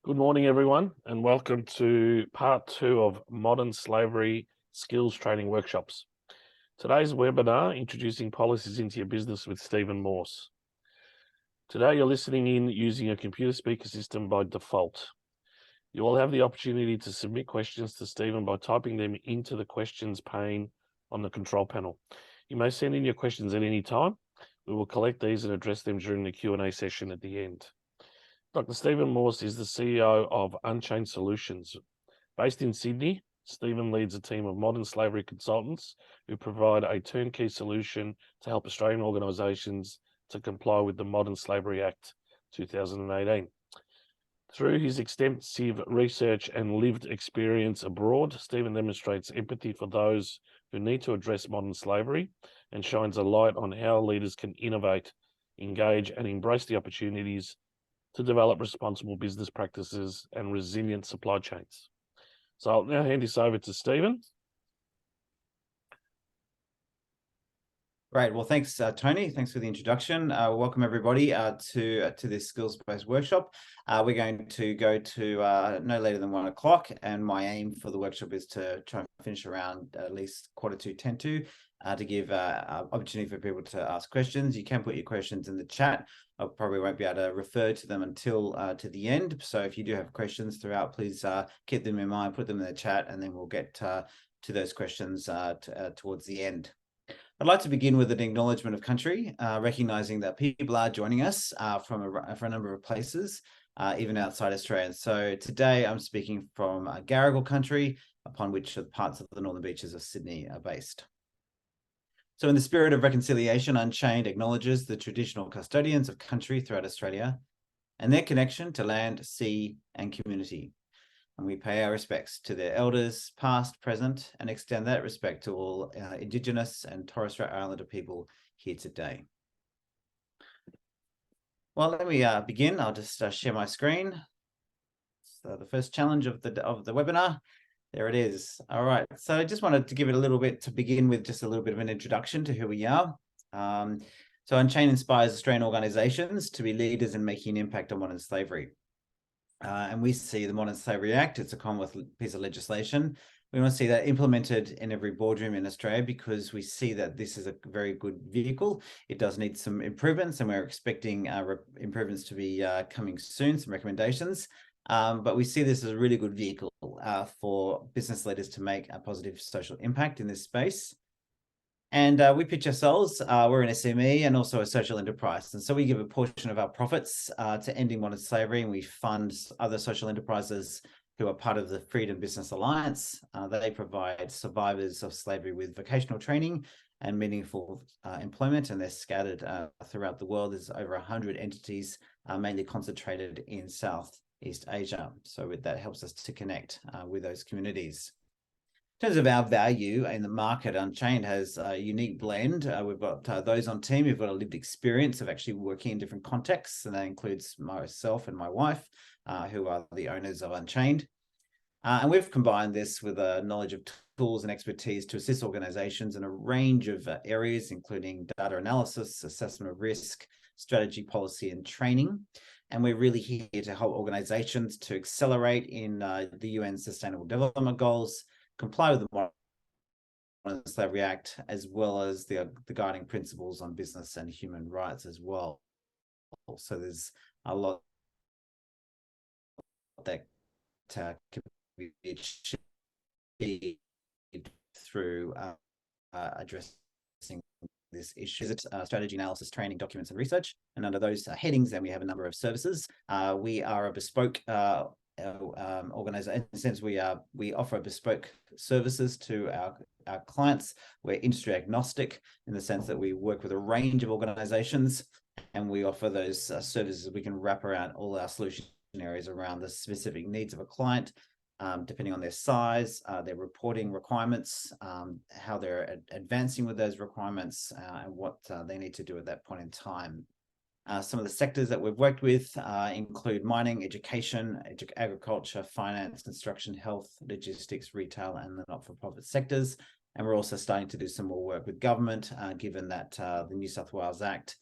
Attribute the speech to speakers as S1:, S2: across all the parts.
S1: Good morning, everyone, and welcome to part 2 of Modern Slavery Skills Training Workshops. Today's webinar, Introducing Policies into Your Business with Stephen Morse. Today, you're listening in using a computer speaker system by default. You will have the opportunity to submit questions to Stephen by typing them into the questions pane on the control panel. You may send in your questions at any time. We will collect these and address them during the Q&A session at the end. Dr. Stephen Morse is the CEO of Unchained Solutions. Based in Sydney, Stephen leads a team of modern slavery consultants who provide a turnkey solution to help Australian organisations to comply with the Modern Slavery Act 2018. Through his extensive research and lived experience abroad, Stephen demonstrates empathy for those who need to address modern slavery and shines a light on how leaders can innovate, engage, and embrace the opportunities to develop responsible business practices and resilient supply chains. So I'll now hand this over to Stephen.
S2: Great. Well, thanks, Tony. Thanks for the introduction. Welcome, everybody, to this skills-based workshop. We're going to go to no later than 1 o'clock, and my aim for the workshop is to try and finish around at least 10:45 to give opportunity for people to ask questions. You can put your questions in the chat. I probably won't be able to refer to them until to the end. So if you do have questions throughout, please keep them in mind, put them in the chat, and then we'll get to those questions towards the end. I'd like to begin with an acknowledgement of country, recognising that people are joining us from a number of places, even outside Australia. So today I'm speaking from Gadigal country, upon which parts of the northern beaches of Sydney are based. So in the spirit of reconciliation, Unchained acknowledges the traditional custodians of country throughout Australia and their connection to land, sea and community. And we pay our respects to their elders, past, present, and extend that respect to all Indigenous and Torres Strait Islander people here today. Well, let me begin. I'll just share my screen. So the first challenge of the webinar. There it is. All right. So I just wanted to give it a little bit to begin with, just a little bit of an introduction to who we are. So Unchained inspires Australian organisations to be leaders in making an impact on modern slavery. And we see the Modern Slavery Act, it's a Commonwealth piece of legislation. We want to see that implemented in every boardroom in Australia because we see that this is a very good vehicle. It does need some improvements, and we're expecting improvements to be coming soon, some recommendations. But we see this as a really good vehicle for business leaders to make a positive social impact in this space. And we pitch ourselves, we're an SME and also a social enterprise. And so we give a portion of our profits to ending modern slavery, and we fund other social enterprises who are part of the Freedom Business Alliance. They provide survivors of slavery with vocational training and meaningful employment, and they're scattered throughout the world. There's over 100 entities, mainly concentrated in Southeast Asia. So that helps us to connect with those communities. In terms of our value in the market, Unchained has a unique blend. We've got those on team who've got a lived experience of actually working in different contexts, and that includes myself and my wife, who are the owners of Unchained. And we've combined this with a knowledge of tools and expertise to assist organizations in a range of areas, including data analysis, assessment of risk, strategy, policy, and training. And we're really here to help organizations to accelerate in the UN Sustainable Development Goals, comply with the Modern Slavery Act, as well as the guiding principles on business and human rights as well. So there's a lot that can be achieved through addressing this issue. It's strategy analysis, training, documents, and research. And under those headings, then we have a number of services. We are a bespoke organization. In a sense, we offer bespoke services to our clients. We're industry agnostic in the sense that we work with a range of organizations, and we offer those services. We can wrap around all our solution areas around the specific needs of a client, depending on their size, their reporting requirements, how they're advancing with those requirements, and what they need to do at that point in time. Some of the sectors that we've worked with include mining, education, agriculture, finance, construction, health, logistics, retail, and the not-for-profit sectors. And we're also starting to do some more work with government, given that the New South Wales Act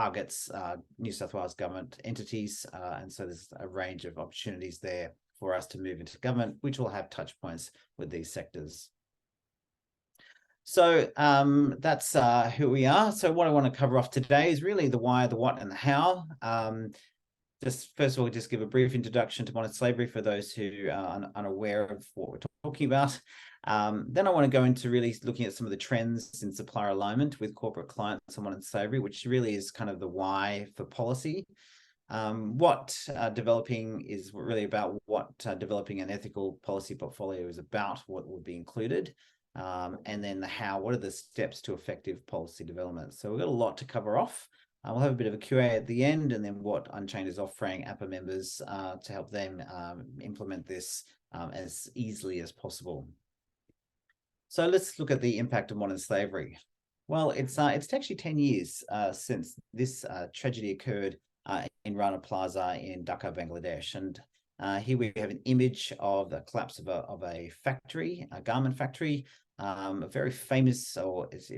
S2: targets New South Wales government entities. And so there's a range of opportunities there for us to move into government, which will have touch points with these sectors. So that's who we are. So what I want to cover off today is really the why, the what, and the how. Just first of all, just give a brief introduction to modern slavery for those who are unaware of what we're talking about. Then I want to go into really looking at some of the trends in supplier alignment with corporate clients on modern slavery, which really is kind of the why for policy. What developing is really about, what developing an ethical policy portfolio is about, what will be included, and then the how, what are the steps to effective policy development. So we've got a lot to cover off. We'll have a bit of a Q&A at the end, and then what Unchained is offering APPA members to help them implement this as easily as possible. So let's look at the impact of modern slavery. Well, it's actually 10 years since this tragedy occurred in Rana Plaza in Dhaka, Bangladesh. And here we have an image of the collapse of a factory, a garment factory, a very famous so it's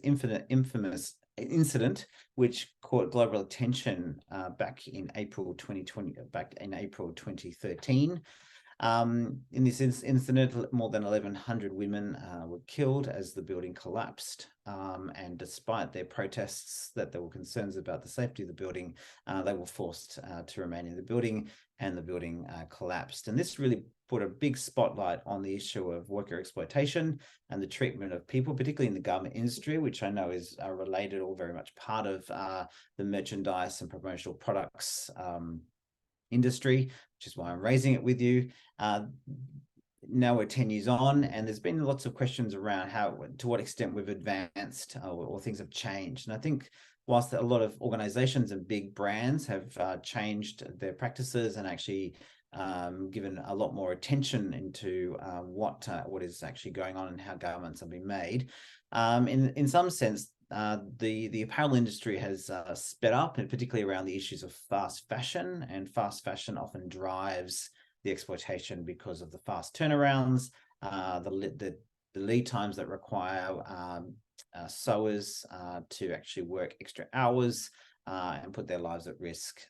S2: infamous incident which caught global attention back in April 2013. In this incident, more than 1,100 women were killed as the building collapsed. And despite their protests that there were concerns about the safety of the building, they were forced to remain in the building, and the building collapsed. And this really put a big spotlight on the issue of worker exploitation and the treatment of people, particularly in the garment industry, which I know is related or very much part of the merchandise and promotional products industry, which is why I'm raising it with you. Now we're 10 years on, and there's been lots of questions around to what extent we've advanced or things have changed. And I think whilst a lot of organizations and big brands have changed their practices and actually given a lot more attention into what is actually going on and how garments are being made, in some sense, the apparel industry has sped up, and particularly around the issues of fast fashion, and fast fashion often drives the exploitation because of the fast turnarounds, the lead times that require sewers to actually work extra hours and put their lives at risk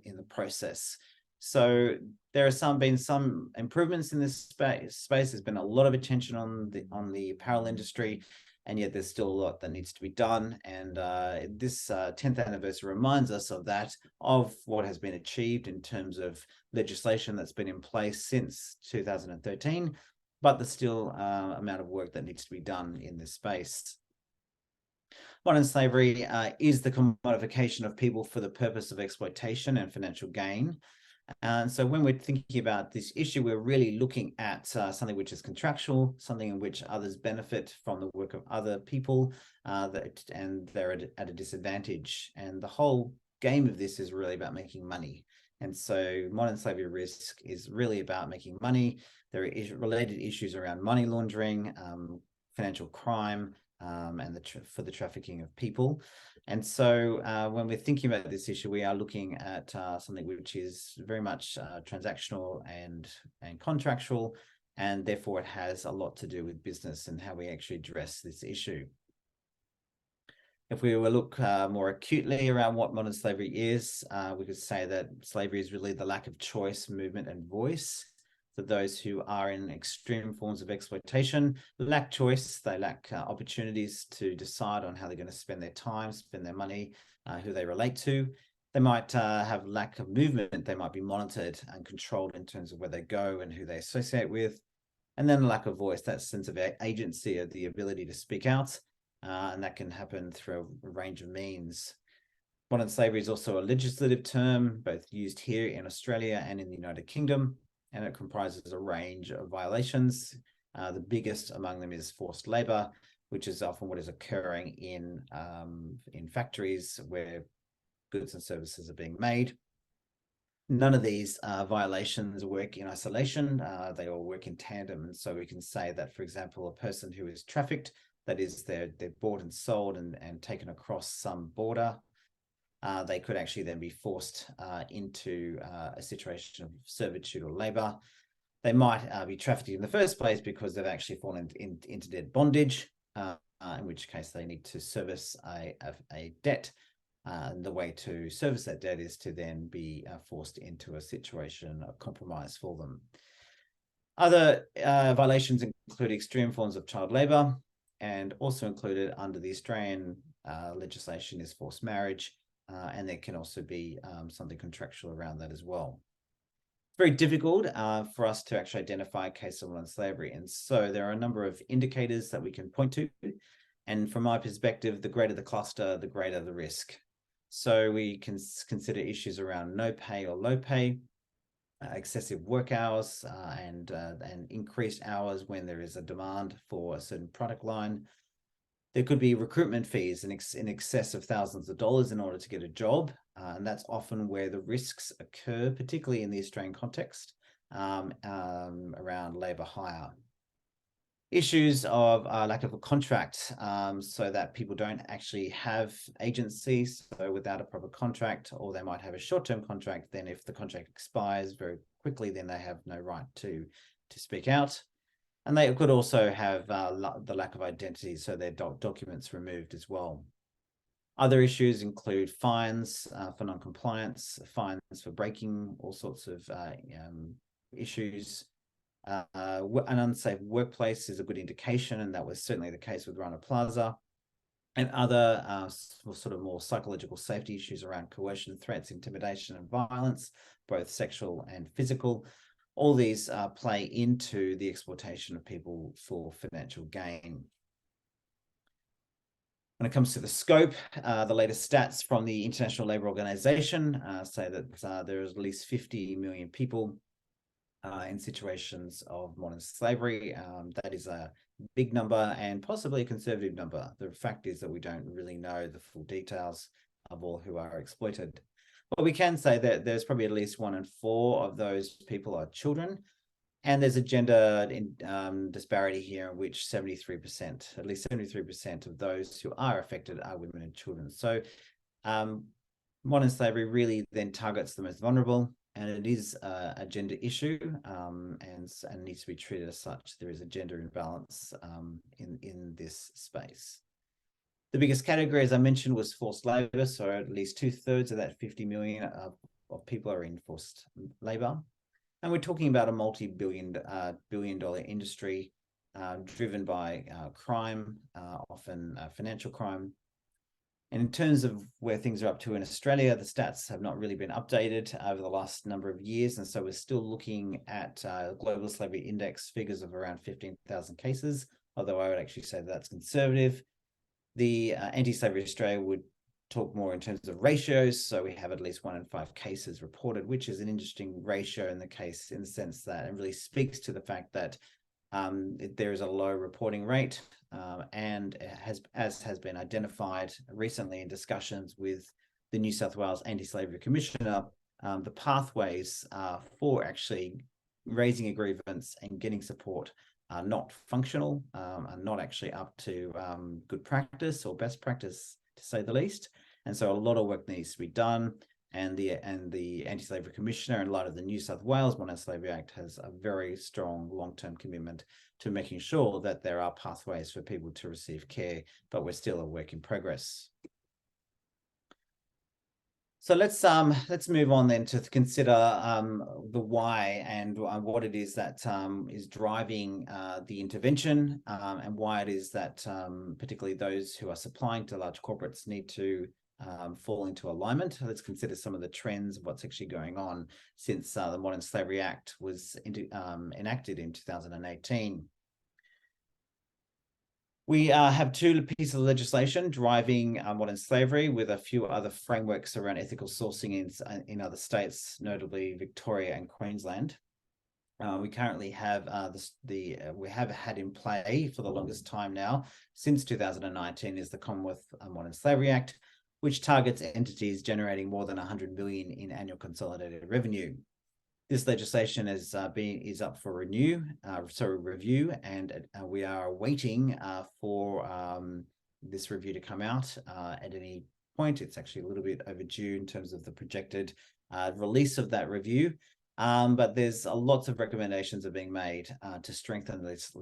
S2: in the process. So there have been some improvements in this space. There's been a lot of attention on the apparel industry, and yet there's still a lot that needs to be done. And this 10th anniversary reminds us of that, of what has been achieved in terms of legislation that's been in place since 2013, but there's still amount of work that needs to be done in this space. Modern slavery is the commodification of people for the purpose of exploitation and financial gain. And so when we're thinking about this issue, we're really looking at something which is contractual, something in which others benefit from the work of other people, and they're at a disadvantage. And the whole game of this is really about making money. And so modern slavery risk is really about making money. There are related issues around money laundering, financial crime, and for the trafficking of people. And so when we're thinking about this issue, we are looking at something which is very much transactional and contractual, and therefore it has a lot to do with business and how we actually address this issue. If we were to look more acutely around what modern slavery is, we could say that slavery is really the lack of choice, movement, and voice. For those who are in extreme forms of exploitation, lack choice, they lack opportunities to decide on how they're going to spend their time, spend their money, who they relate to. They might have lack of movement. They might be monitored and controlled in terms of where they go and who they associate with. And then lack of voice, that sense of agency, or the ability to speak out. And that can happen through a range of means. Modern slavery is also a legislative term, both used here in Australia and in the United Kingdom. And it comprises a range of violations. The biggest among them is forced labor, which is often what is occurring in factories where goods and services are being made. None of these violations work in isolation. They all work in tandem. And so we can say that, for example, a person who is trafficked, that is, they're bought and sold and taken across some border, they could actually then be forced into a situation of servitude or labor. They might be trafficked in the first place because they've actually fallen into debt bondage, in which case they need to service a debt. And the way to service that debt is to then be forced into a situation of compromise for them. Other violations include extreme forms of child labour, and also included under the Australian legislation is forced marriage, and there can also be something contractual around that as well. It's very difficult for us to actually identify a case of modern slavery, and so there are a number of indicators that we can point to, and from my perspective, the greater the cluster, the greater the risk. So we can consider issues around no pay or low pay, excessive work hours, and increased hours when there is a demand for a certain product line. There could be recruitment fees in excess of thousands of dollars in order to get a job, and that's often where the risks occur, particularly in the Australian context, around labour hire. Issues of lack of a contract, so that people don't actually have agency, so without a proper contract, or they might have a short-term contract, then if the contract expires very quickly, then they have no right to speak out. And they could also have the lack of identity, so their documents removed as well. Other issues include fines for non-compliance, fines for breaking, all sorts of issues. An unsafe workplace is a good indication, and that was certainly the case with Rana Plaza. And other sort of more psychological safety issues around coercion, threats, intimidation, and violence, both sexual and physical. All these play into the exploitation of people for financial gain. When it comes to the scope, the latest stats from the International Labour Organization say that there is at least 50 million people in situations of modern slavery. That is a big number and possibly a conservative number. The fact is that we don't really know the full details of all who are exploited. But we can say that there's probably at least 1 in 4 of those people are children. And there's a gender disparity here in which 73%, at least 73% of those who are affected are women and children. So modern slavery really then targets the most vulnerable, and it is a gender issue and needs to be treated as such. There is a gender imbalance in this space. The biggest category, as I mentioned, was forced labor. So at least 2/3 of that 50 million of people are in forced labor. And we're talking about a multi-billion-dollar industry driven by crime, often financial crime. And in terms of where things are up to in Australia, the stats have not really been updated over the last number of years. And so we're still looking at Global Slavery Index figures of around 15,000 cases, although I would actually say that's conservative. The Anti-Slavery Australia would talk more in terms of ratios. So we have at least 1 in 5 cases reported, which is an interesting ratio in the sense that it really speaks to the fact that there is a low reporting rate, and as has been identified recently in discussions with the New South Wales Anti-Slavery Commissioner, the pathways for actually raising a grievance and getting support are not functional, are not actually up to good practice or best practice, to say the least. And so a lot of work needs to be done. And the Anti-Slavery Commissioner, in light of the New South Wales Modern Slavery Act, has a very strong long-term commitment to making sure that there are pathways for people to receive care, but we're still a work in progress. So let's move on then to consider the why and what it is that is driving the intervention, and why it is that particularly those who are supplying to large corporates need to fall into alignment. Let's consider some of the trends of what's actually going on since the Modern Slavery Act was enacted in 2018. We have 2 pieces of legislation driving modern slavery, with a few other frameworks around ethical sourcing in other states, notably Victoria and Queensland. We currently have we have had in play for the longest time now, since 2019, is the Commonwealth Modern Slavery Act, which targets entities generating more than 100 million in annual consolidated revenue. This legislation is up for review, and we are waiting for this review to come out at any point. It's actually a little bit overdue in terms of the projected release of that review, but there's lots of recommendations are being made to strengthen this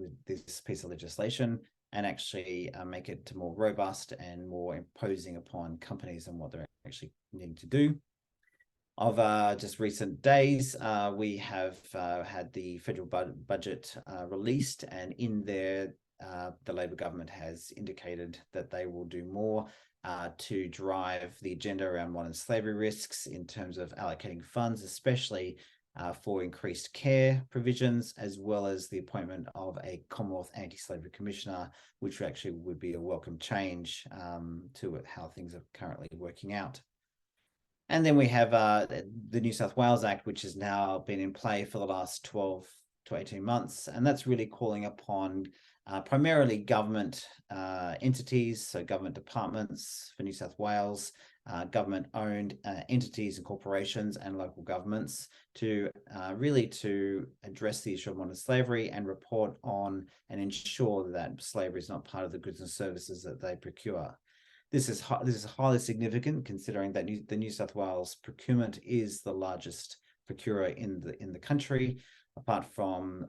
S2: piece of legislation and actually make it more robust and more imposing upon companies and what they're actually needing to do. Of just recent days, we have had the federal budget released, and in there, the Labor government has indicated that they will do more to drive the agenda around modern slavery risks in terms of allocating funds, especially for increased care provisions, as well as the appointment of a Commonwealth Anti-Slavery Commissioner, which actually would be a welcome change to how things are currently working out. And then we have the New South Wales Act, which has now been in play for the last 12 to 18 months. And that's really calling upon primarily government entities, so government departments for New South Wales, government-owned entities and corporations and local governments to really to address the issue of modern slavery and report on and ensure that slavery is not part of the goods and services that they procure. This is highly significant, considering that the New South Wales procurement is the largest procurer in the country, apart from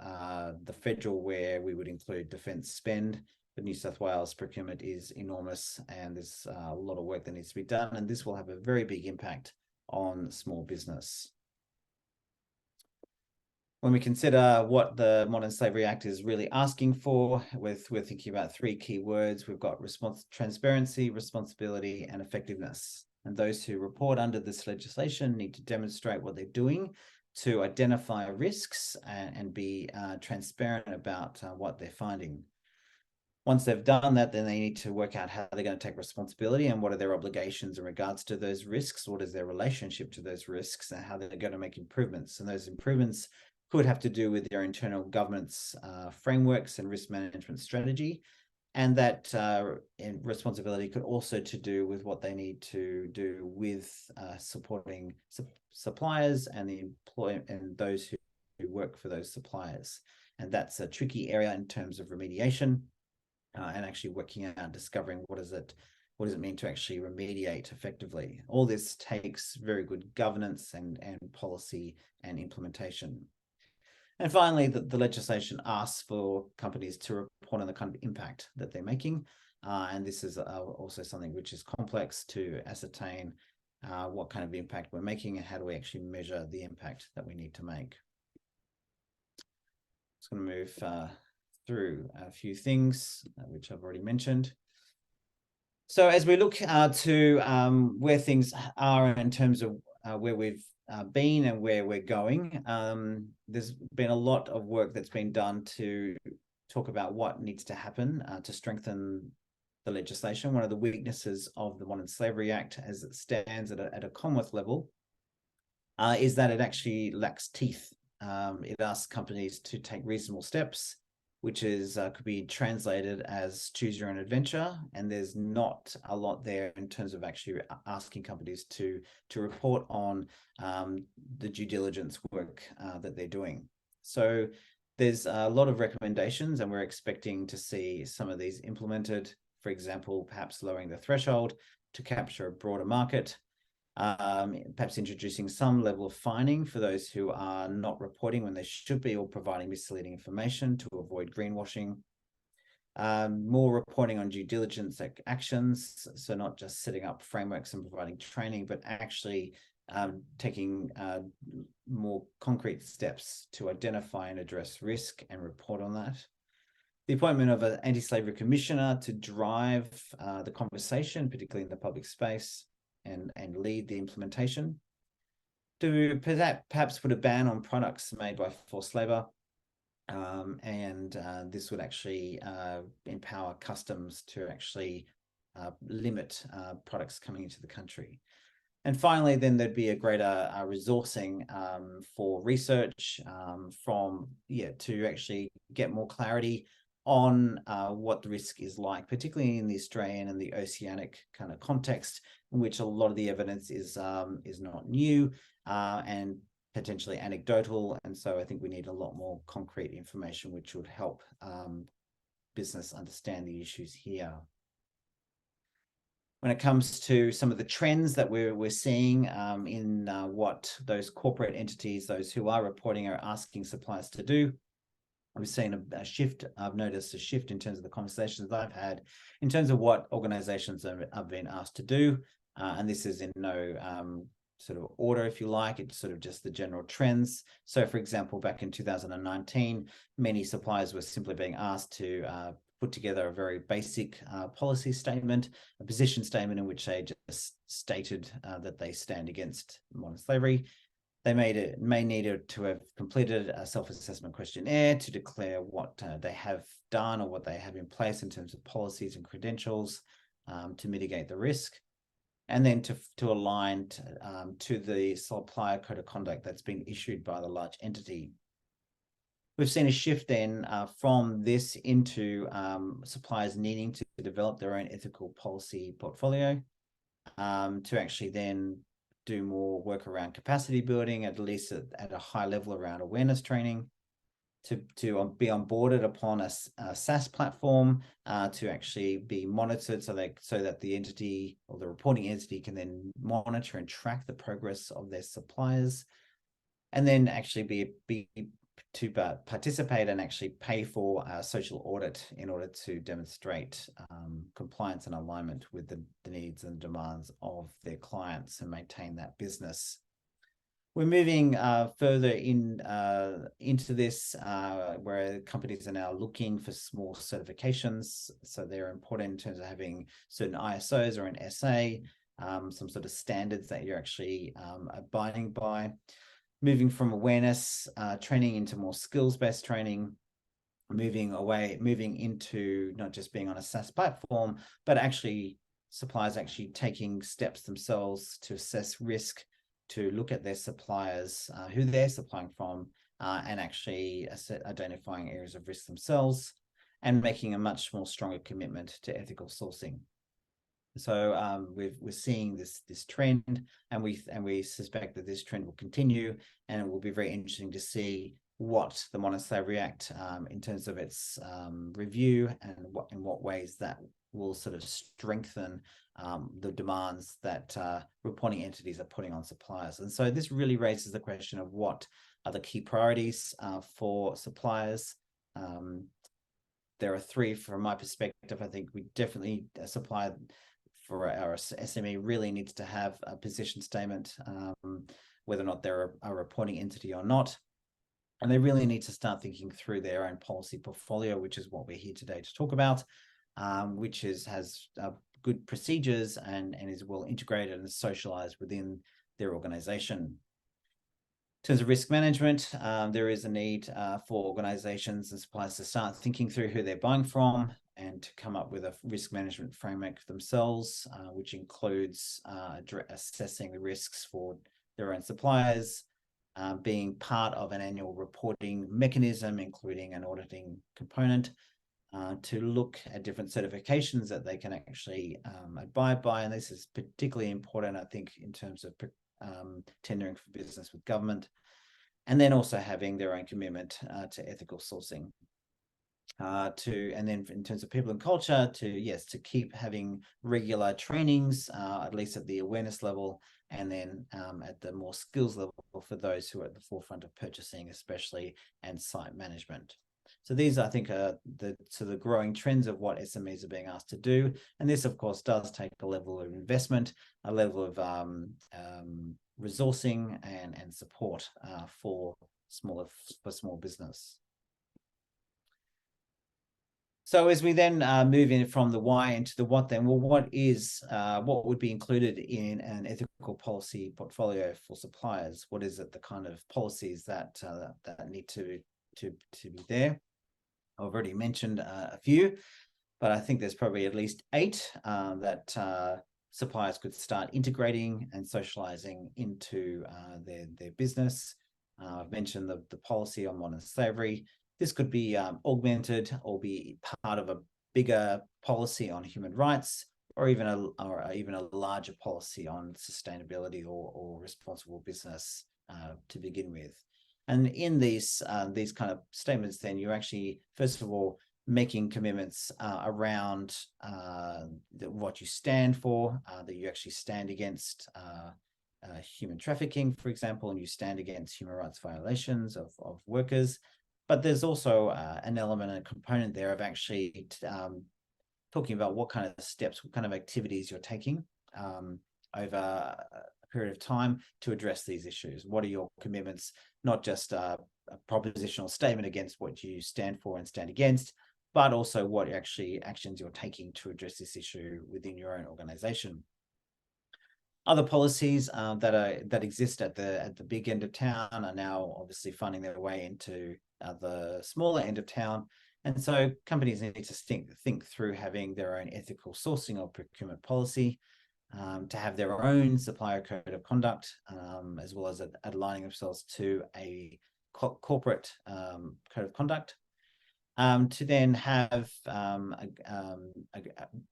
S2: the federal, where we would include defence spend. But New South Wales procurement is enormous, and there's a lot of work that needs to be done, and this will have a very big impact on small business. When we consider what the Modern Slavery Act is really asking for, we're thinking about three key words. We've got transparency, responsibility, and effectiveness. And those who report under this legislation need to demonstrate what they're doing to identify risks and be transparent about what they're finding. Once they've done that, then they need to work out how they're going to take responsibility and what are their obligations in regards to those risks, what is their relationship to those risks, and how they're going to make improvements. And those improvements could have to do with their internal governance frameworks and risk management strategy. And that responsibility could also to do with what they need to do with supporting suppliers and the and those who work for those suppliers. And that's a tricky area in terms of remediation and actually working out, discovering what does it mean to actually remediate effectively. All this takes very good governance and policy and implementation. And finally, the legislation asks for companies to report on the kind of impact that they're making. And this is also something which is complex to ascertain what kind of impact we're making and how do we actually measure the impact that we need to make. Just going to move through a few things which I've already mentioned. So as we look to where things are in terms of where we've been and where we're going, there's been a lot of work that's been done to talk about what needs to happen to strengthen the legislation. One of the weaknesses of the Modern Slavery Act as it stands at a Commonwealth level is that it actually lacks teeth. It asks companies to take reasonable steps, which is could be translated as choose your own adventure. And there's not a lot there in terms of actually asking companies to report on the due diligence work that they're doing. So there's a lot of recommendations, and we're expecting to see some of these implemented. For example, perhaps lowering the threshold to capture a broader market, perhaps introducing some level of fining for those who are not reporting when they should be, or providing misleading information to avoid greenwashing. More reporting on due diligence actions, so not just setting up frameworks and providing training, but actually taking more concrete steps to identify and address risk and report on that. The appointment of an anti-slavery commissioner to drive the conversation, particularly in the public space, and lead the implementation. To perhaps put a ban on products made by forced labor, and this would actually empower customs to actually limit products coming into the country. And finally, then there'd be a greater resourcing for research to actually get more clarity on what the risk is like, particularly in the Australian and the oceanic kind of context, in which a lot of the evidence is not new and potentially anecdotal. And so I think we need a lot more concrete information, which would help business understand the issues here. When it comes to some of the trends that we're seeing in what those corporate entities, those who are reporting, are asking suppliers to do, we've seen a shift. I've noticed a shift in terms of the conversations I've had in terms of what organizations are being asked to do. And this is in no sort of order, if you like. It's sort of just the general trends. So, for example, back in 2019, many suppliers were simply being asked to put together a very basic policy statement, a position statement in which they just stated that they stand against modern slavery. They may need to have completed a self-assessment questionnaire to declare what they have done or what they have in place in terms of policies and credentials to mitigate the risk, and then to align to the supplier code of conduct that's been issued by the large entity. We've seen a shift then from this into suppliers needing to develop their own ethical policy portfolio to actually then do more work around capacity building, at least at a high level around awareness training, to be onboarded upon a SaaS platform to actually be monitored so that the entity or the reporting entity can then monitor and track the progress of their suppliers, and then actually to participate and actually pay for a social audit in order to demonstrate compliance and alignment with the needs and demands of their clients and maintain that business. We're moving further into this where companies are now looking for small certifications. So they're important in terms of having certain ISOs or an SA, some sort of standards that you're actually abiding by. Moving from awareness training into more skills-based training, moving into not just being on a SaaS platform, but actually suppliers actually taking steps themselves to assess risk, to look at their suppliers, who they're supplying from, and actually identifying areas of risk themselves, and making a much more stronger commitment to ethical sourcing. So we're seeing this trend, and we suspect that this trend will continue, and it will be very interesting to see what the Modern Slavery Act, in terms of its review, and in what ways that will sort of strengthen the demands that reporting entities are putting on suppliers. And so this really raises the question of what are the key priorities for suppliers. There are three from my perspective. I think we definitely supply for our SME really needs to have a position statement, whether or not they're a reporting entity or not. And they really need to start thinking through their own policy portfolio, which is what we're here today to talk about, which has good procedures and is well integrated and socialized within their organization. In terms of risk management, there is a need for organizations and suppliers to start thinking through who they're buying from and to come up with a risk management framework themselves, which includes assessing the risks for their own suppliers, being part of an annual reporting mechanism, including an auditing component, to look at different certifications that they can actually abide by. And this is particularly important, I think, in terms of tendering for business with government, and then also having their own commitment to ethical sourcing. And then in terms of people and culture, to keep having regular trainings, at least at the awareness level, and then at the more skills level for those who are at the forefront of purchasing, especially, and site management. So these, I think, are the growing trends of what SMEs are being asked to do. And this, of course, does take a level of investment, a level of resourcing and support for small business. So as we then move in from the why into the what, then, well, what would be included in an ethical policy portfolio for suppliers? What is it, the kind of policies that need to be there? I've already mentioned a few, but I think there's probably at least 8 that suppliers could start integrating and socializing into their business. I've mentioned the policy on modern slavery. This could be augmented or be part of a bigger policy on human rights, or even a larger policy on sustainability or responsible business to begin with. And in these kind of statements, then you're actually, first of all, making commitments around what you stand for, that you actually stand against human trafficking, for example, and you stand against human rights violations of workers. But there's also an element and a component there of actually talking about what kind of steps, what kind of activities you're taking over a period of time to address these issues? What are your commitments? Not just a propositional statement against what you stand for and stand against, but also what actually actions you're taking to address this issue within your own organization. Other policies that exist at the big end of town are now obviously finding their way into the smaller end of town. And so companies need to think through having their own ethical sourcing or procurement policy, to have their own supplier code of conduct, as well as aligning themselves to a corporate code of conduct, to then have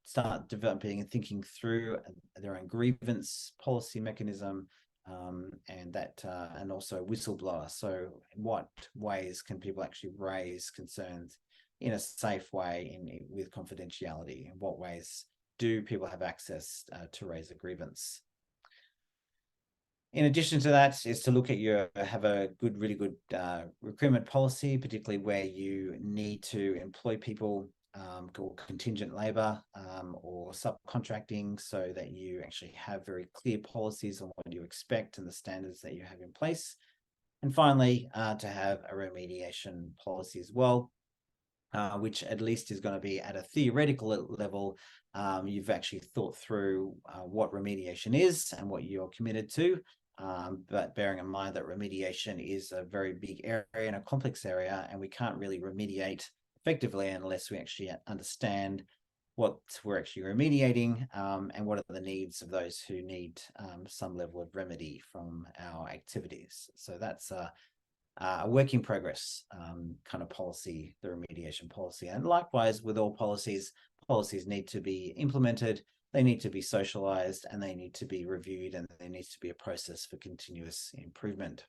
S2: start developing and thinking through their own grievance policy mechanism, and also whistleblower. So what ways can people actually raise concerns in a safe way with confidentiality? In what ways do people have access to raise a grievance? In addition to that is to look at have a really good recruitment policy, particularly where you need to employ people, or contingent labor, or subcontracting, so that you actually have very clear policies on what you expect and the standards that you have in place. And finally, to have a remediation policy as well, which at least is going to be at a theoretical level. You've actually thought through what remediation is and what you're committed to, but bearing in mind that remediation is a very big area and a complex area, and we can't really remediate effectively unless we actually understand what we're actually remediating, and what are the needs of those who need some level of remedy from our activities. So that's a work in progress kind of policy, the remediation policy. And likewise with all policies need to be implemented, they need to be socialized, and they need to be reviewed, and there needs to be a process for continuous improvement.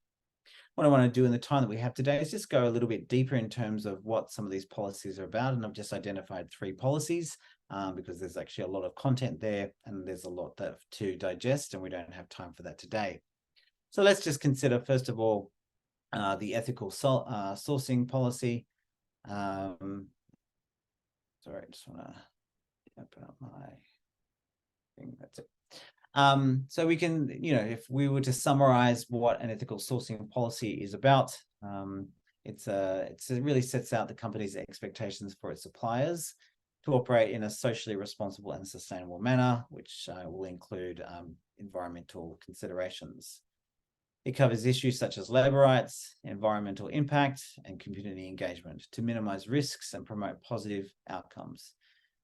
S2: What I want to do in the time that we have today is just go a little bit deeper in terms of what some of these policies are about. And I've just identified 3 policies because there's actually a lot of content there, and there's a lot to digest, and we don't have time for that today. So let's just consider, first of all, the ethical sourcing policy. Sorry, I just want to open up my thing. That's it. So we can, if we were to summarize what an ethical sourcing policy is about, it really sets out the company's expectations for its suppliers to operate in a socially responsible and sustainable manner, which will include environmental considerations. It covers issues such as labor rights, environmental impact, and community engagement to minimize risks and promote positive outcomes.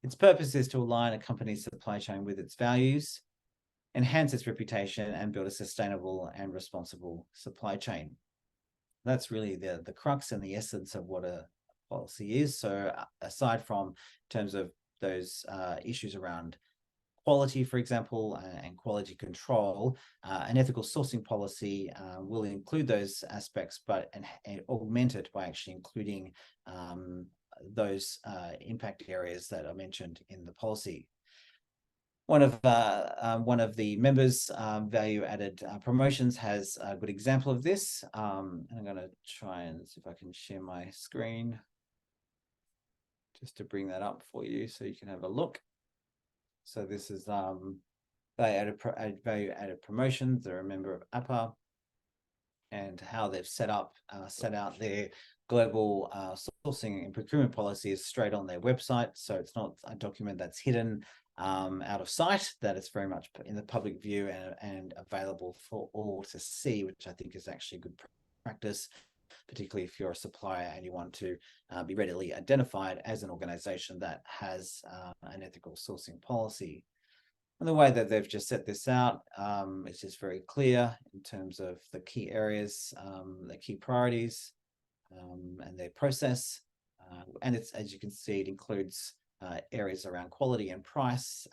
S2: Its purpose is to align a company's supply chain with its values, enhance its reputation, and build a sustainable and responsible supply chain. That's really the crux and the essence of what a policy is. So aside from in terms of those issues around quality, for example, and quality control, an ethical sourcing policy will include those aspects, but and augment it by actually including those impact areas that are mentioned in the policy. One of the members, Value Added Promotions, has a good example of this. I'm going to try and see if I can share my screen just to bring that up for you so you can have a look. So this is Value Added Promotions. They're a member of APPA, and how they've set out their global sourcing and procurement policies straight on their website. So it's not a document that's hidden out of sight, that it's very much in the public view and available for all to see, which I think is actually good practice, particularly if you're a supplier and you want to be readily identified as an organization that has an ethical sourcing policy. And the way that they've just set this out is just very clear in terms of the key areas, the key priorities, and their process. And it's, as you can see, it includes areas around quality and price,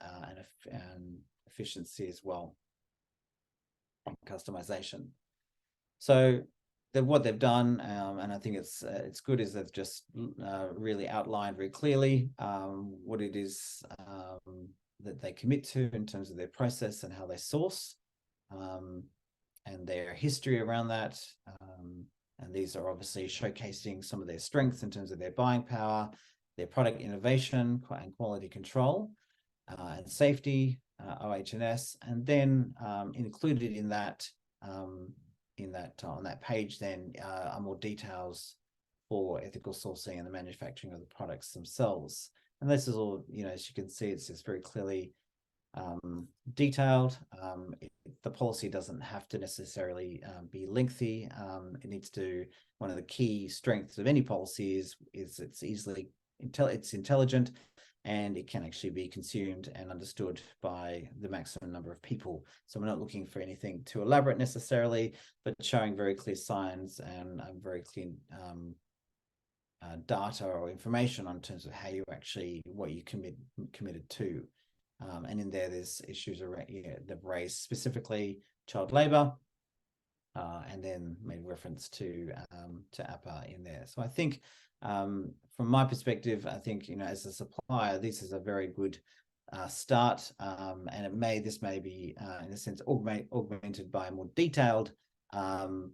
S2: and efficiency as well, and customization. So what they've done, and I think it's good, is they've just really outlined very clearly what it is that they commit to in terms of their process and how they source, and their history around that. And these are obviously showcasing some of their strengths in terms of their buying power, their product innovation and quality control, and safety, OH&S, and then included in that on that page then are more details for ethical sourcing and the manufacturing of the products themselves. And this is all, as you can see, it's just very clearly detailed. The policy doesn't have to necessarily be lengthy. It needs to, one of the key strengths of any policy is it's it's intelligent, and it can actually be consumed and understood by the maximum number of people. So we're not looking for anything too elaborate necessarily, but showing very clear signs and very clear data or information on terms of how you actually, what you committed to. And in there's issues around, they've raised specifically child labor, and then made reference to APPA in there. So I think from my perspective, I think, as a supplier, this is a very good start, and this may be in a sense augmented by a more detailed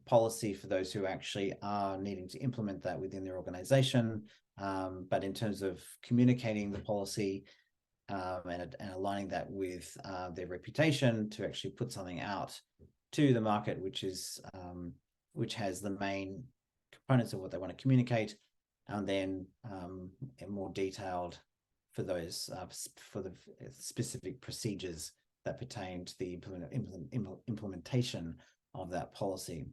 S2: policy for those who actually are needing to implement that within their organization. But in terms of communicating the policy and aligning that with their reputation to actually put something out to the market, which has the main components of what they want to communicate, and then more detailed for those for the specific procedures that pertain to the implementation of that policy.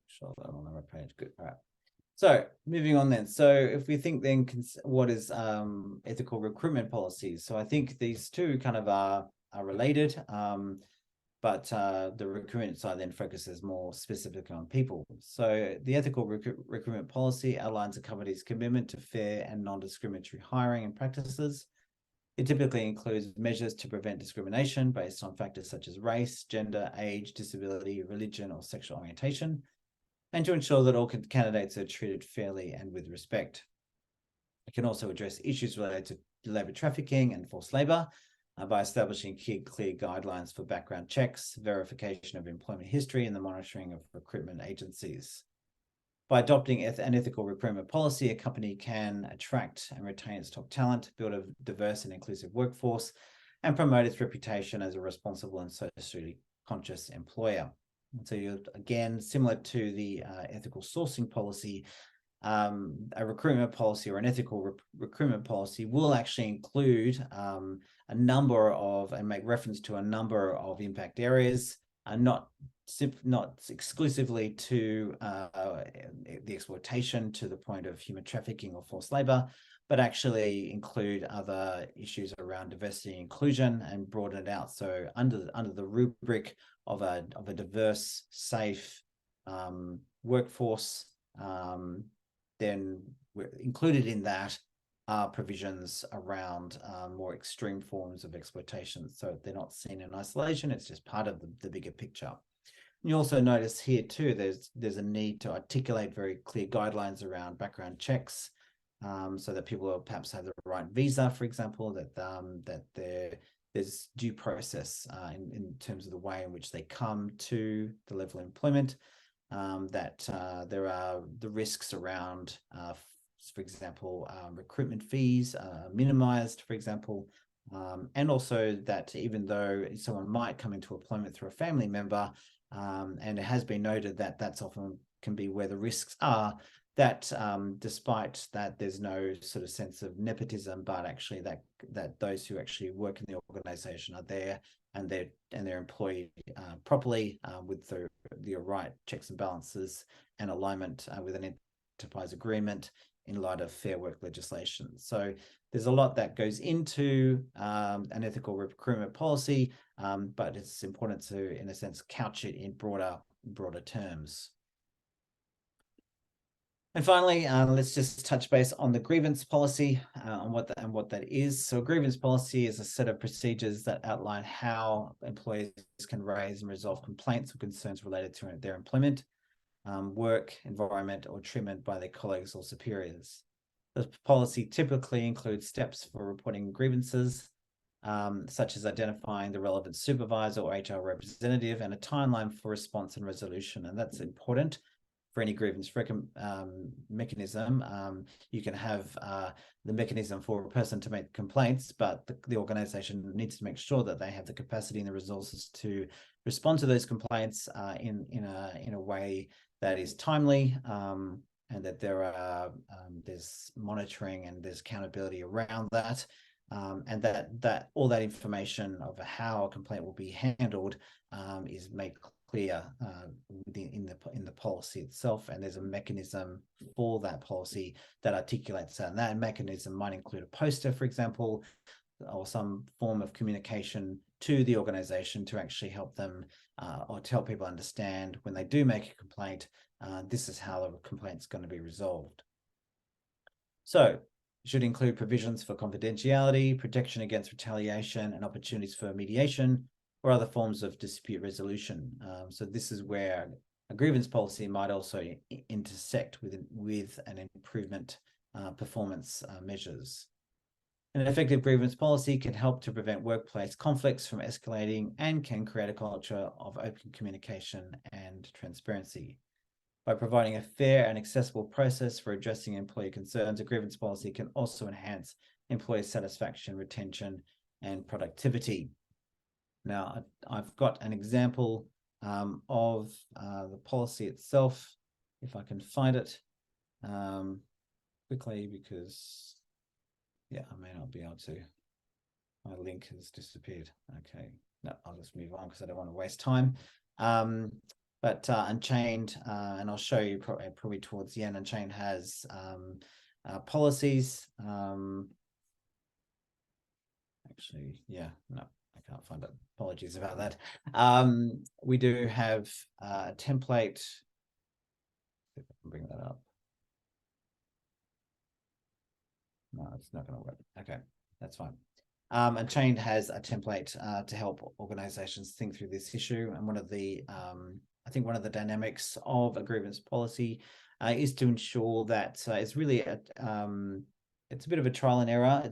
S2: Show that on the right page. Good. All right. So moving on then. So if we think then, what is ethical recruitment policies? So I think these two kind of are related, but the recruitment side then focuses more specifically on people. So the ethical recruitment policy outlines a company's commitment to fair and non-discriminatory hiring and practices. It typically includes measures to prevent discrimination based on factors such as race, gender, age, disability, religion, or sexual orientation, and to ensure that all candidates are treated fairly and with respect. It can also address issues related to labour trafficking and forced labour by establishing clear guidelines for background checks, verification of employment history, and the monitoring of recruitment agencies. By adopting an ethical recruitment policy, a company can attract and retain its top talent, build a diverse and inclusive workforce, and promote its reputation as a responsible and socially conscious employer. And so you're, again, similar to the ethical sourcing policy, a recruitment policy or an ethical recruitment policy will actually include a number of, and make reference to a number of impact areas, not exclusively to the exploitation to the point of human trafficking or forced labor, but actually include other issues around diversity and inclusion and broaden it out. So under the rubric of a diverse, safe workforce, then we're included in that are provisions around more extreme forms of exploitation. So they're not seen in isolation, it's just part of the bigger picture. You also notice here too, there's a need to articulate very clear guidelines around background checks, so that people will perhaps have the right visa, for example, that there's due process in terms of the way in which they come to the level of employment, that there are the risks around, for example, recruitment fees minimized, for example, and also that even though someone might come into employment through a family member, and it has been noted that that's often can be where the risks are, that despite that there's no sort of sense of nepotism, but actually that those who actually work in the organization are there and they're employed properly with the right checks and balances and alignment with an enterprise agreement in light of fair work legislation. So there's a lot that goes into an ethical recruitment policy, but it's important to, in a sense, couch it in broader terms. And finally, let's just touch base on the grievance policy and what that is. So a grievance policy is a set of procedures that outline how employees can raise and resolve complaints or concerns related to their employment, work, environment, or treatment by their colleagues or superiors. The policy typically includes steps for reporting grievances, such as identifying the relevant supervisor or HR representative, and a timeline for response and resolution. And that's important for any grievance mechanism, you can have the mechanism for a person to make complaints, but the organization needs to make sure that they have the capacity and the resources to respond to those complaints in a way that is timely, and that there's monitoring and there's accountability around that. And that all that information of how a complaint will be handled is made clear in the policy itself, and there's a mechanism for that policy that articulates that. And that mechanism might include a poster, for example, or some form of communication to the organization to actually help them or to help people understand when they do make a complaint, this is how the complaint's going to be resolved. So should include provisions for confidentiality, protection against retaliation, and opportunities for mediation or other forms of dispute resolution. So this is where a grievance policy might also intersect with an improvement performance measures. An effective grievance policy can help to prevent workplace conflicts from escalating and can create a culture of open communication and transparency. By providing a fair and accessible process for addressing employee concerns, a grievance policy can also enhance employee satisfaction, retention, and productivity. Now, I've got an example of the policy itself, if I can find it quickly, because, yeah, I may not be able to. My link has disappeared. Okay, no, I'll just move on because I don't want to waste time. But Unchained, and I'll show you probably towards the end, Unchained has policies. Actually, yeah, no, I can't find it. Apologies about that. We do have a template. If I can bring that up. No, it's not going to work. Okay, that's fine. Unchained has a template to help organizations think through this issue. And one of the I think one of the dynamics of a grievance policy is to ensure that it's really it's a bit of a trial and error.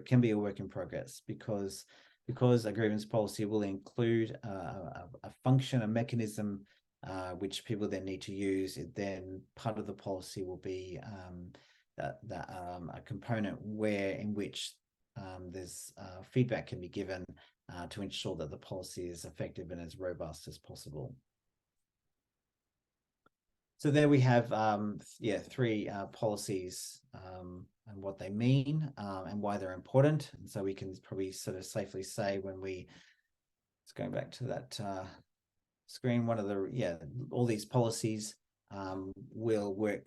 S2: Can be a work in progress because a grievance policy will include a function, a mechanism which people then need to use. Then part of the policy will be a component in which there's feedback can be given to ensure that the policy is effective and as robust as possible. So there we have, three policies and what they mean and why they're important. And so we can probably sort of safely say it's going back to that screen, all these policies will work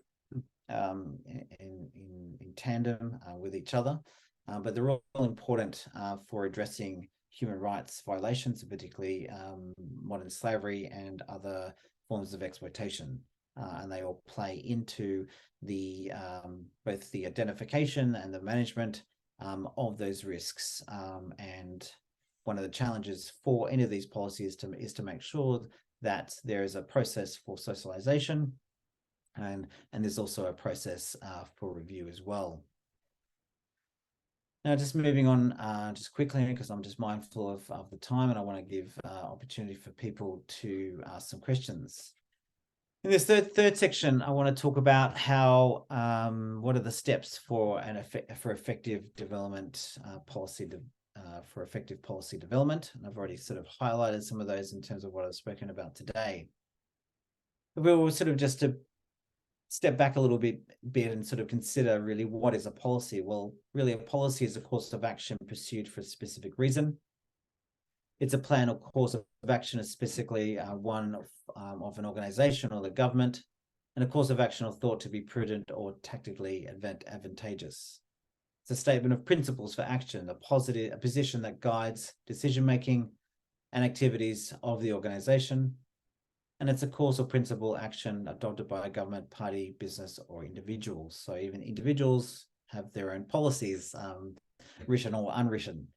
S2: in tandem with each other, but they're all important for addressing human rights violations, particularly modern slavery and other forms of exploitation. And they all play into the both the identification and the management of those risks. And one of the challenges for any of these policies is to make sure that there is a process for socialization, and there's also a process for review as well. Now, just moving on just quickly, because I'm just mindful of the time and I want to give opportunity for people to ask some questions. In this third section, I want to talk about how what are the steps for effective development policy for effective policy development, and I've already sort of highlighted some of those in terms of what I've spoken about today. But we'll sort of just to step back a little bit and sort of consider really what is a policy. Well, really a policy is a course of action pursued for a specific reason. It's a plan or course of action is specifically one of an organization or the government, and a course of action or thought to be prudent or tactically advantageous. It's a statement of principles for action, a position that guides decision-making and activities of the organization. And it's a course or principle action adopted by a government, party, business, or individuals. So even individuals have their own policies, written or unwritten.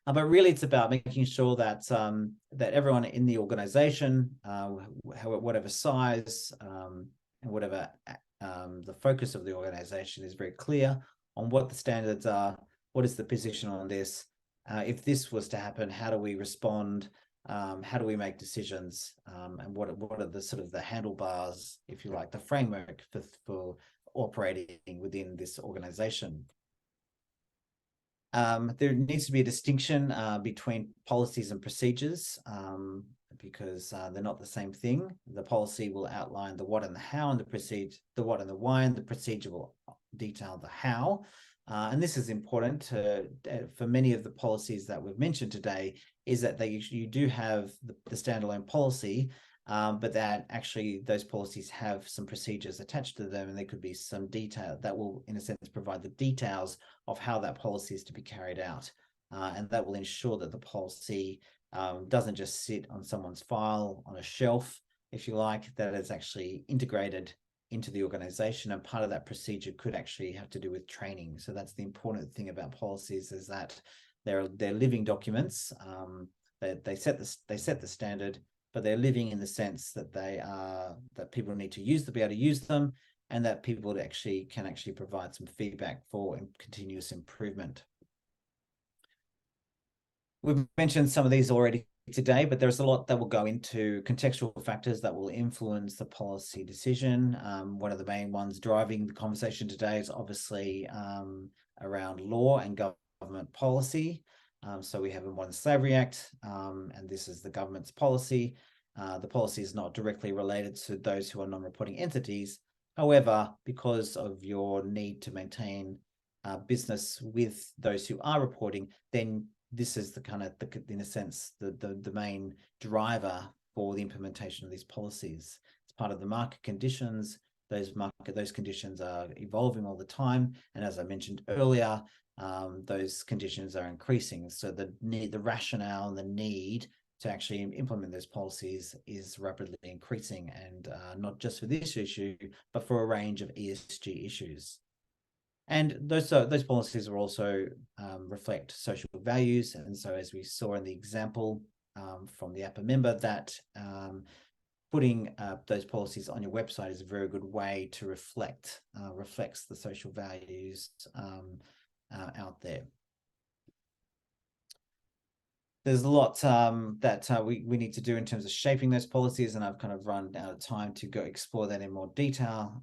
S2: But really, it's about making sure that that everyone in the organization, whatever size and whatever the focus of the organization, is very clear on what the standards are, what is the position on this. If this was to happen, how do we respond? How do we make decisions? And what are the sort of the handlebars, if you like, the framework for operating within this organization? There needs to be a distinction between policies and procedures, because they're not the same thing. The policy will outline the what and the how, and the what and the why, and the procedure will detail the how. And this is important for many of the policies that we've mentioned today, is that you do have the standalone policy, but that actually those policies have some procedures attached to them, and there could be some detail that will, in a sense, provide the details of how that policy is to be carried out. And that will ensure that the policy doesn't just sit on someone's file on a shelf, if you like, that it's actually integrated into the organization. And part of that procedure could actually have to do with training. So that's the important thing about policies, is that they're living documents. They set the standard, but they're living in the sense that that people need to be able to use them, and that people can actually provide some feedback for continuous improvement. We've mentioned some of these already today, but there's a lot that will go into contextual factors that will influence the policy decision. One of the main ones driving the conversation today is obviously around law and government policy. So we have a Modern Slavery Act, and this is the government's policy. The policy is not directly related to those who are non-reporting entities. However, because of your need to maintain business with those who are reporting, then this is in a sense, the main driver for the implementation of these policies. It's part of the market conditions. Those conditions are evolving all the time, and as I mentioned earlier, those conditions are increasing. So the rationale and the need to actually implement those policies is rapidly increasing, and not just for this issue, but for a range of ESG issues. And those policies will also reflect social values. And so, as we saw in the example from the APPA member, that putting those policies on your website is a very good way to reflects the social values out there. There's a lot that we need to do in terms of shaping those policies, and I've kind of run out of time to go explore that in more detail.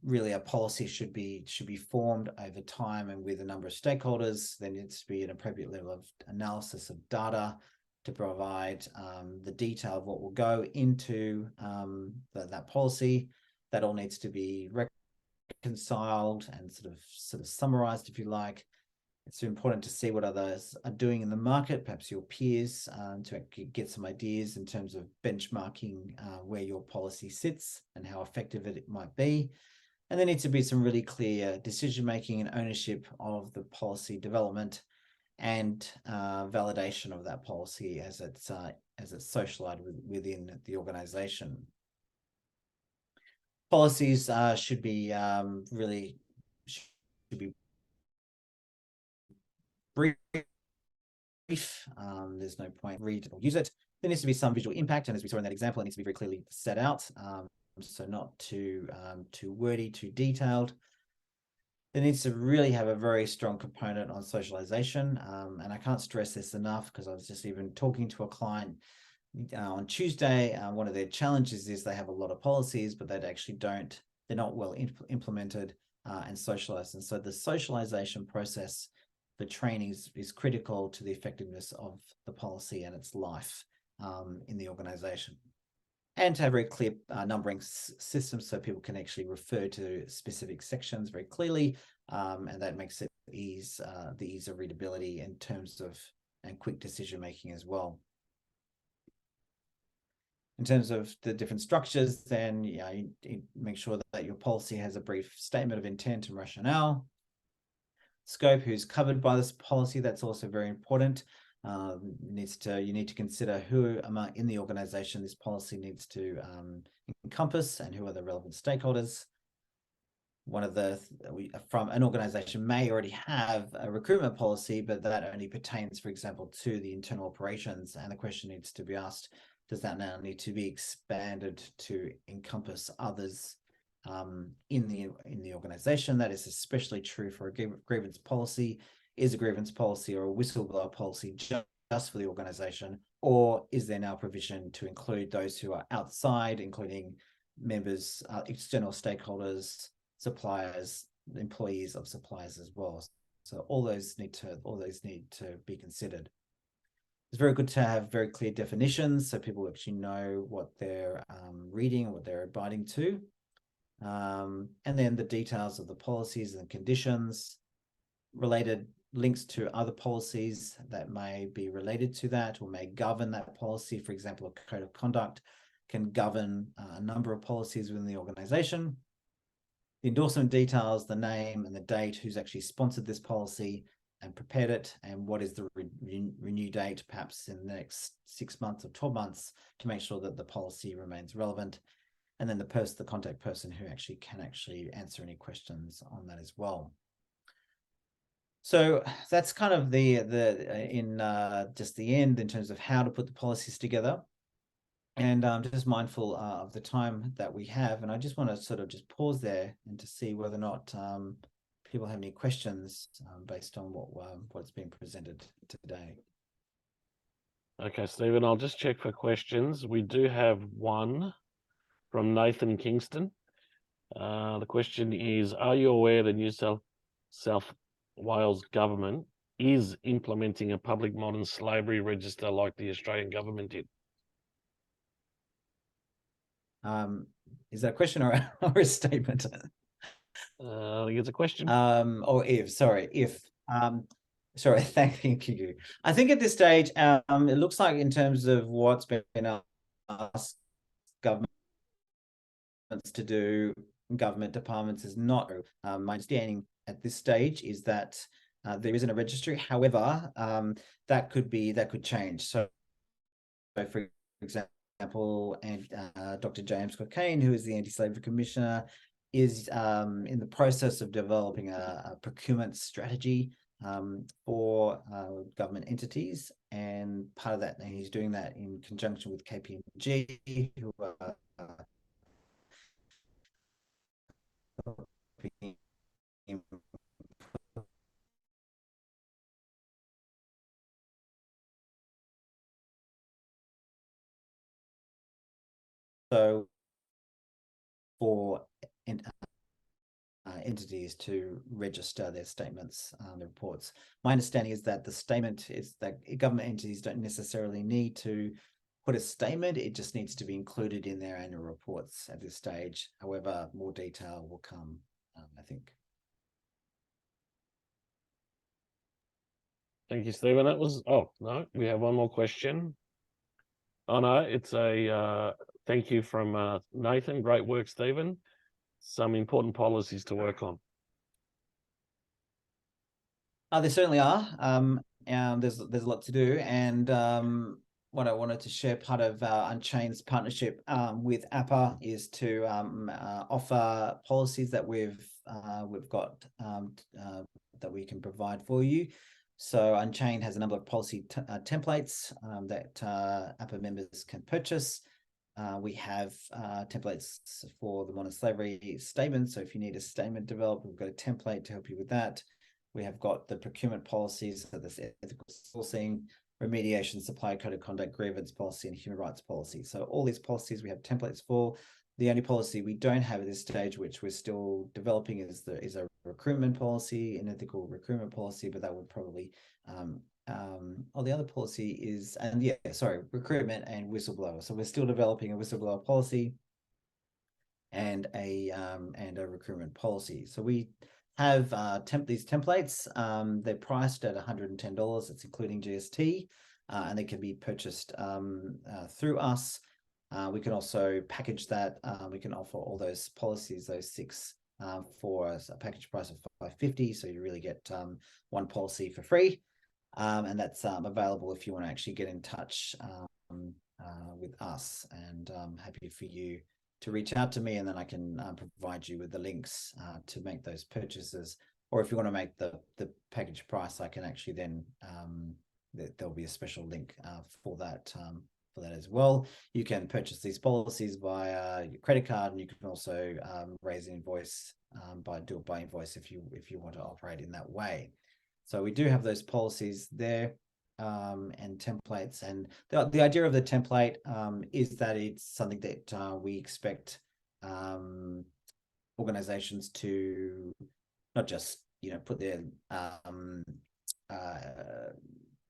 S2: Really, a policy should be formed over time and with a number of stakeholders. There needs to be an appropriate level of analysis of data to provide the detail of what will go into that policy. That all needs to be reconciled and sort of summarized, if you like. It's important to see what others are doing in the market, perhaps your peers, to get some ideas in terms of benchmarking where your policy sits and how effective it might be. And there needs to be some really clear decision-making and ownership of the policy development and validation of that policy as it's socialized within the organization. Policies should be brief. There's no point read or use it. There needs to be some visual impact, and as we saw in that example, it needs to be very clearly set out, so not too wordy, too detailed. There needs to really have a very strong component on socialization, and I can't stress this enough, because I was just even talking to a client on Tuesday. One of their challenges is they have a lot of policies, but they're not well implemented and socialized. And so the socialization process for training is critical to the effectiveness of the policy and its life in the organization. And to have very clear numbering systems, so people can actually refer to specific sections very clearly, and that makes it the ease of readability in terms of and quick decision making as well. In terms of the different structures, then you make sure that your policy has a brief statement of intent and rationale. Scope, who's covered by this policy, that's also very important. You need to consider who in the organization this policy needs to encompass, and who are the relevant stakeholders. From an organization may already have a recruitment policy, but that only pertains, for example, to the internal operations, and the question needs to be asked, does that now need to be expanded to encompass others in the organization? That is especially true for a grievance policy. Is a grievance policy or a whistleblower policy just for the organization, or is there now provision to include those who are outside, including members, external stakeholders, suppliers, employees of suppliers as well? So all those need to be considered. It's very good to have very clear definitions so people actually know what they're reading and what they're abiding to. And then the details of the policies and conditions, related links to other policies that may be related to that or may govern that policy. For example, a code of conduct can govern a number of policies within the organization. The endorsement details, the name and the date, who's actually sponsored this policy and prepared it, and what is the renew date, perhaps in the next 6 months or 12 months, to make sure that the policy remains relevant. And then the contact person who can answer any questions on that as well. So that's kind of just the end in terms of how to put the policies together. And I'm just mindful of the time that we have, and I just want to sort of just pause there and to see whether or not people have any questions based on what's being presented today.
S1: Okay, Stephen, I'll just check for questions. We do have one from Nathan Kingston. The question is, are you aware the New South Wales government is implementing a public modern slavery register like the Australian government did?
S2: Is that a question or a statement?
S1: I think it's a question.
S2: Sorry, thank you. I think at this stage, it looks like in terms of what's been asked governments to do, government departments is not. My understanding at this stage is that there isn't a registry. However, that could change. So for example, and Dr. James Cockayne, who is the Anti-Slavery Commissioner, is in the process of developing a procurement strategy for government entities, and part of that, and he's doing that in conjunction with KPMG, who are so for entities to register their statements, their reports. My understanding is that the statement is that government entities don't necessarily need to put a statement. It just needs to be included in their annual reports at this stage. However, more detail will come, I think.
S1: Thank you, Stephen. Oh, no, we have one more question. Oh, no, it's a thank you from Nathan. Great work, Stephen. Some important policies to work on.
S2: There certainly are. There's a lot to do, and what I wanted to share, part of Unchained's partnership with APPA, is to offer policies that we've got that we can provide for you. So Unchained has a number of policy templates that APPA members can purchase. We have templates for the modern slavery statement. So if you need a statement developed, we've got a template to help you with that. We have got the procurement policies, so this ethical sourcing, remediation, supply code of conduct, grievance policy, and human rights policy. So all these policies we have templates for. The only policy we don't have at this stage, which we're still developing, is a recruitment policy, an ethical recruitment policy, but that would probably the other policy is, recruitment and whistleblower. So we're still developing a whistleblower policy and a recruitment policy. So we have these templates. They're priced at $110. It's including GST, and they can be purchased through us. We can also package that. We can offer all those policies, those 6, for a package price of $550. So you really get one policy for free. And that's available if you want to actually get in touch with us. And I'm happy for you to reach out to me, and then I can provide you with the links to make those purchases. Or if you want to make the package price, I can actually then there'll be a special link for that as well. You can purchase these policies via your credit card, and you can also raise an invoice by invoice if you want to operate in that way. So we do have those policies there. and templates. And the idea of the template is that it's something that we expect organizations to not just put their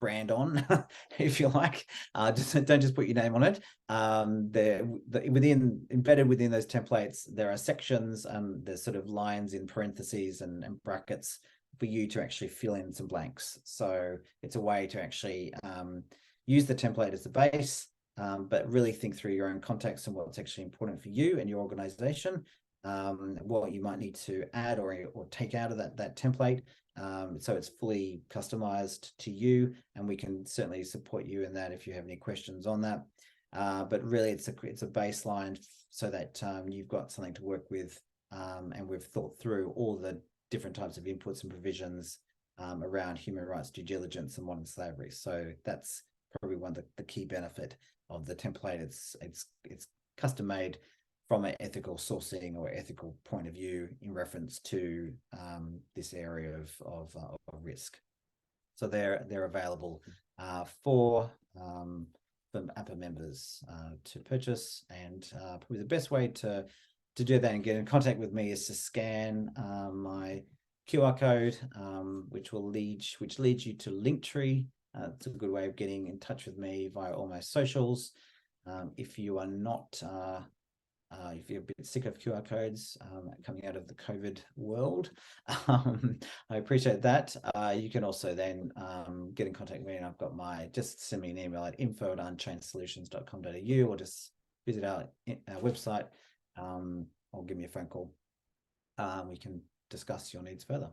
S2: brand on, if you like. Don't just put your name on it. Embedded within those templates, there are sections, there's sort of lines in parentheses and brackets for you to actually fill in some blanks. So it's a way to actually use the template as the base, but really think through your own context and what's actually important for you and your organization, what you might need to add or take out of that template. So it's fully customized to you, and we can certainly support you in that if you have any questions on that. But really, it's a baseline so that you've got something to work with, and we've thought through all the different types of inputs and provisions around human rights due diligence and modern slavery. So that's probably one of the key benefit of the template. It's custom made from an ethical sourcing or ethical point of view in reference to this area of risk. So they're available for APPA members to purchase, and probably the best way to do that and get in contact with me is to scan my QR code, which leads you to Linktree. It's a good way of getting in touch with me via all my socials. If you are not if you're a bit sick of QR codes coming out of the COVID world, I appreciate that. You can also then get in contact with me, and I've got just send me an email at info@unchainedsolutions.com.au, or just visit our website, or give me a phone call. We can discuss your needs further.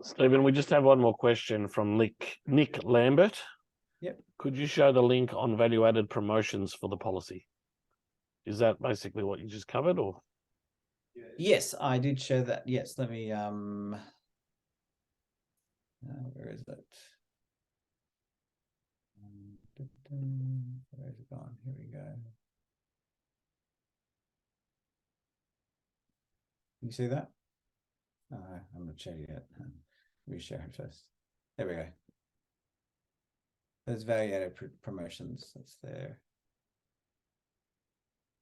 S1: Stephen, we just have one more question from Nick Lambert.
S2: Yep.
S1: Could you show the link on value-added promotions for the policy? Is that basically what you just covered, or?
S2: Yes, I did share that. Yes, let me where is it? Where is it gone? Here we go. Can you see that? I'm not sharing it yet. Reshare it first. There we go. There's value-added promotions. That's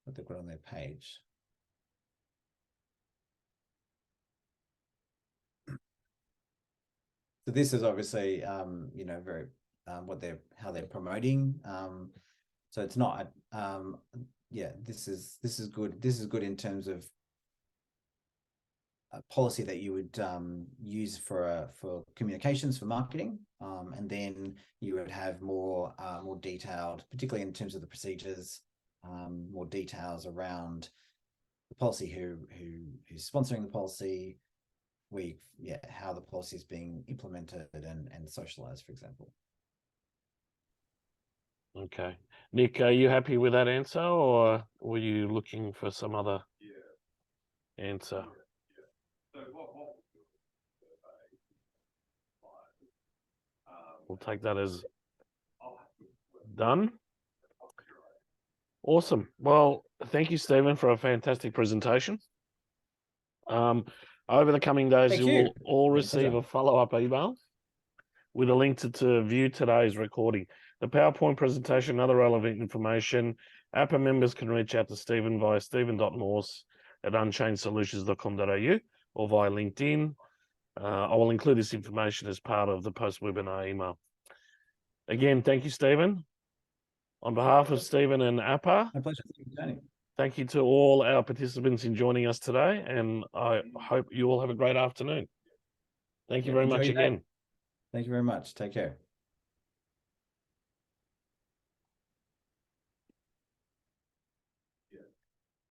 S2: what they've got on their page. So this is obviously, very how they're promoting. So it's not, this is good. This is good in terms of a policy that you would use for communications, for marketing, and then you would have more detailed, particularly in terms of the procedures, more details around the policy, who's sponsoring the policy, how the policy is being implemented and socialized, for example.
S1: Okay, Nick, are you happy with that answer, or were you looking for some other answer? We'll take that as done. Awesome. Well, thank you, Stephen, for a fantastic presentation. Over the coming days, you will all receive a follow-up email with a link to view today's recording. The PowerPoint presentation and other relevant information. APPA members can reach out to Stephen via stephen.morse@unchainedsolutions.com.au or via LinkedIn. I will include this information as part of the post-webinar email. Again, thank you, Stephen. On behalf of Stephen and APPA,
S2: My pleasure.
S1: thank you to all our participants in joining us today, and I hope you all have a great afternoon. Thank you very much again.
S2: Thank you very much. Take care.